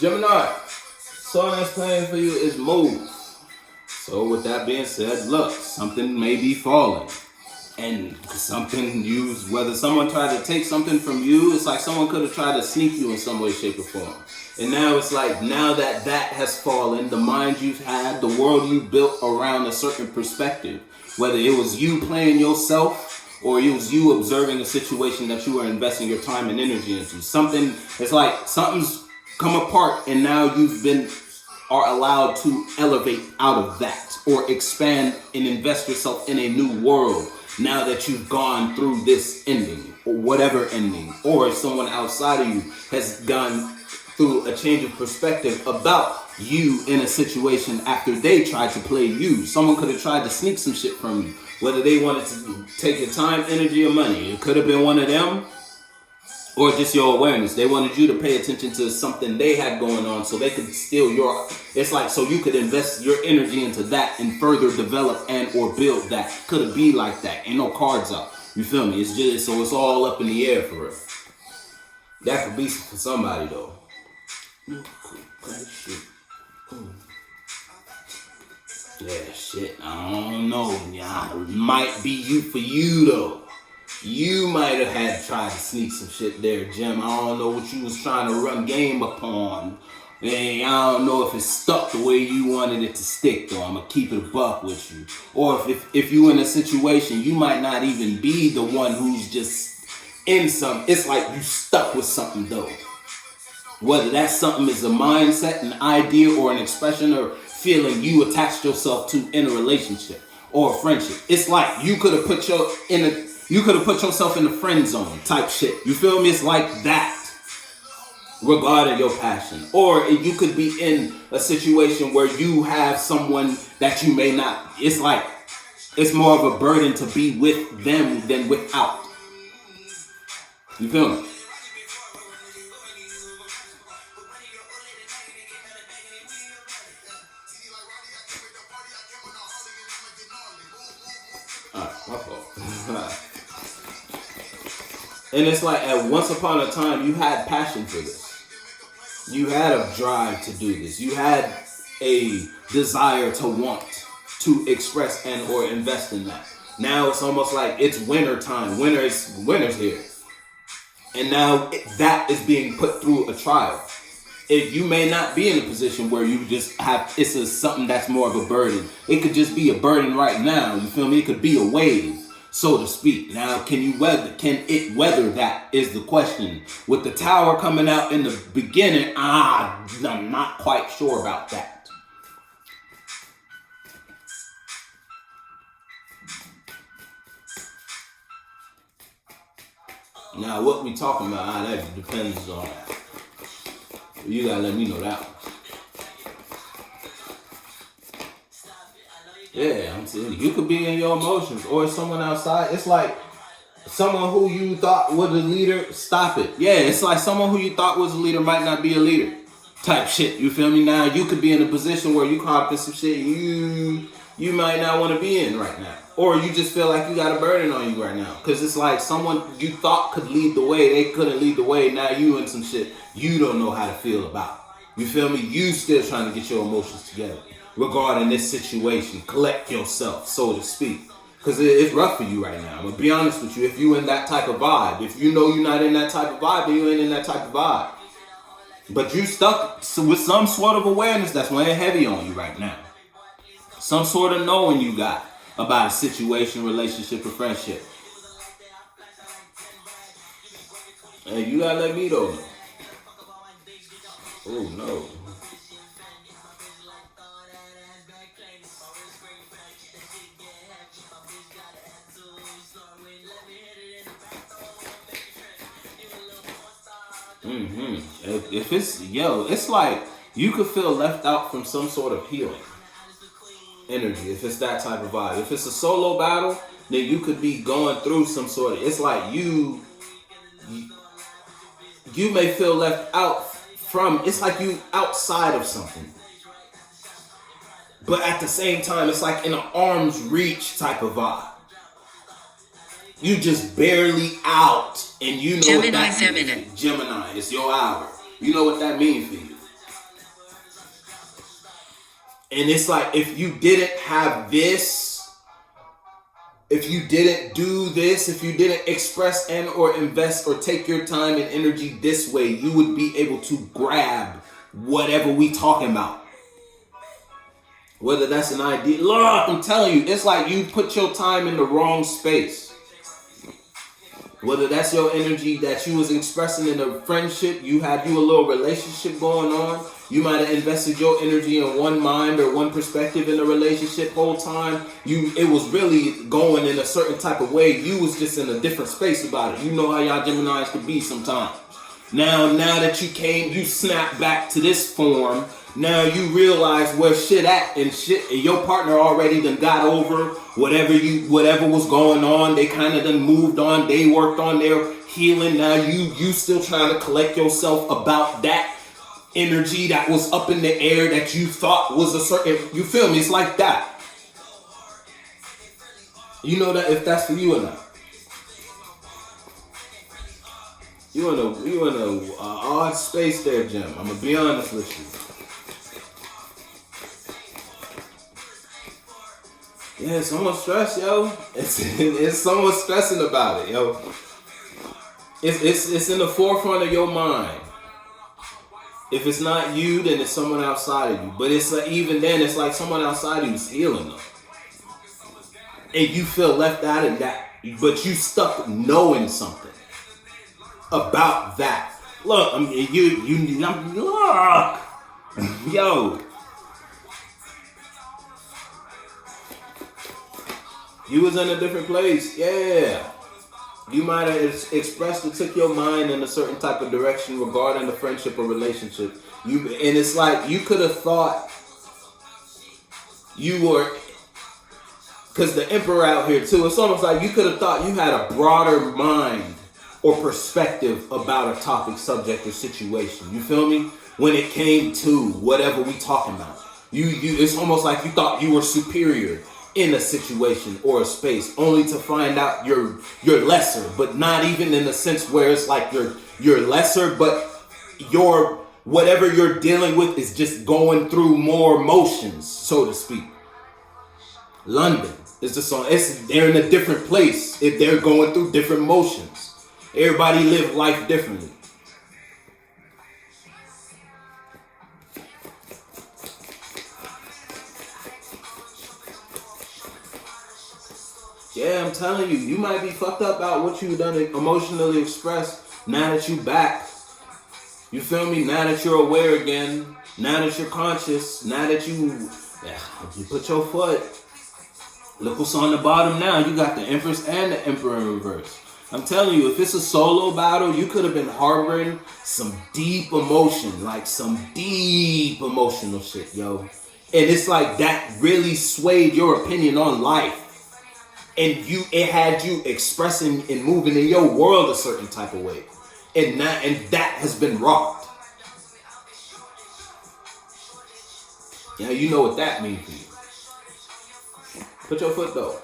Gemini, song that's playing for you is Move. So with that being said, look, something may be falling. And something used, whether someone tried to take something from you, it's like someone could have tried to sneak you in some way, shape, or form. And now it's like, now that that has fallen, the mind you've had, the world you built around a certain perspective, whether it was you playing yourself or it was you observing a situation that you were investing your time and energy into. Something, it's like something's come apart and now are allowed to elevate out of that or expand and invest yourself in a new world now that you've gone through this ending or whatever ending, or if someone outside of you has gone through a change of perspective about you in a situation after they tried to play you. Someone could have tried to sneak some shit from you, whether they wanted to take your time, energy, or money. It could have been one of them, or just your awareness. They wanted you to pay attention to something they had going on so they could steal your, it's like so you could invest your energy into that and further develop and or build that. Could it be like that? Ain't no cards out. You feel me? It's just, so it's all up in the air for real. That could be for somebody though. Yeah, shit. I don't know. Yeah, it might be you for you though. You might have had tried to sneak some shit there, Jim. I don't know what you was trying to run game upon. And I don't know if it stuck the way you wanted it to stick, though. I'm going to keep it a buck with you. Or if you in a situation, you might not even be the one who's just in some. It's like you stuck with something, though. Whether that something is a mindset, an idea, or an expression or feeling you attached yourself to in a relationship or a friendship. It's like you could have put yourself in the friend zone type shit. You feel me? It's like that regarding your passion. Or you could be in a situation where you have someone that you may not. It's like it's more of a burden to be with them than without. You feel me? Alright, my fault. And it's like at once upon a time you had passion for this. You had a drive to do this. You had a desire to want to express and or invest in that. Now it's almost like it's winter time. Winter's here. And now that is being put through a trial. If you may not be in a position where you just have, something that's more of a burden. It could just be a burden right now. You feel me? It could be a wave, so to speak. Now, can it weather that is the question. With the tower coming out in the beginning, I'm not quite sure about that. Now, what we talking about, that depends on that. You gotta let me know that one. Yeah, I'm saying you could be in your emotions or someone outside. It's like someone who you thought was a leader, stop it. Yeah, it's like someone who you thought was a leader might not be a leader type shit. You feel me? Now you could be in a position where you caught up in some shit you might not want to be in right now. Or you just feel like you got a burden on you right now. Because it's like someone you thought could lead the way, they couldn't lead the way. Now you in some shit you don't know how to feel about. You feel me? You still trying to get your emotions together regarding this situation. Collect yourself, so to speak. Because it's rough for you right now. I'm going to be honest with you. If you in that type of vibe, if you know you're not in that type of vibe, then you ain't in that type of vibe. But you stuck with some sort of awareness that's weighing heavy on you right now. Some sort of knowing you got about a situation, relationship, or friendship. Hey, you gotta let me know. Oh no. If it's like you could feel left out from some sort of healing energy. If it's that type of vibe. If it's a solo battle, then you could be going through some sort of. It's like you may feel left out from. It's like you outside of something. But at the same time, it's like in an arm's reach type of vibe. You just barely out, and you know Gemini what that feminine. means. Gemini, it's your hour. You know what that means for you. And it's like, if you didn't have this, if you didn't do this, if you didn't express and or invest or take your time and energy this way, you would be able to grab whatever we talking about. Whether that's an idea. Look, I'm telling you, it's like you put your time in the wrong space. Whether that's your energy that you was expressing in a friendship, you had a little relationship going on. You might have invested your energy in one mind or one perspective in the relationship whole time. It was really going in a certain type of way. You was just in a different space about it. You know how y'all Geminis could be sometimes. Now that you came, you snapped back to this form. Now you realize where shit at, and your partner already done got over whatever was going on. They kind of done moved on. They worked on their healing. Now you still trying to collect yourself about that energy that was up in the air that you thought was a certain, you feel me? It's like that. You know that if that's for you or not. You in a odd space there, Jim. I'm gonna be honest with you. Yeah, someone's stressed, yo. It's someone stressing about it, yo. It's in the forefront of your mind. If it's not you, then it's someone outside of you. But it's like, even then, it's like someone outside of you is healing them. And you feel left out of that, but you stuck knowing something about that. Look, look, yo. You was in a different place, yeah. You might have expressed or took your mind in a certain type of direction regarding the friendship or relationship. And it's like you could have thought you were, because the Emperor out here too. It's almost like you could have thought you had a broader mind or perspective about a topic, subject, or situation. You feel me? When it came to whatever we talking about, it's almost like you thought you were superior in a situation or a space, only to find out you're lesser, but not even in the sense where it's like you're lesser, but whatever you're dealing with is just going through more motions, so to speak. London is the song. They're in a different place if they're going through different motions. Everybody live life differently. Yeah, I'm telling you, you might be fucked up about what you done emotionally expressed now that you back. You feel me? Now that you're aware again, now that you're conscious, now that you put your foot. Look what's on the bottom now. You got the Empress and the Emperor in reverse. I'm telling you, if it's a solo battle, you could have been harboring some deep emotion, like some deep emotional shit, yo. And it's like that really swayed your opinion on life. And it had you expressing and moving in your world a certain type of way. And that has been rocked. Yeah, you know what that means for you. Put your foot though.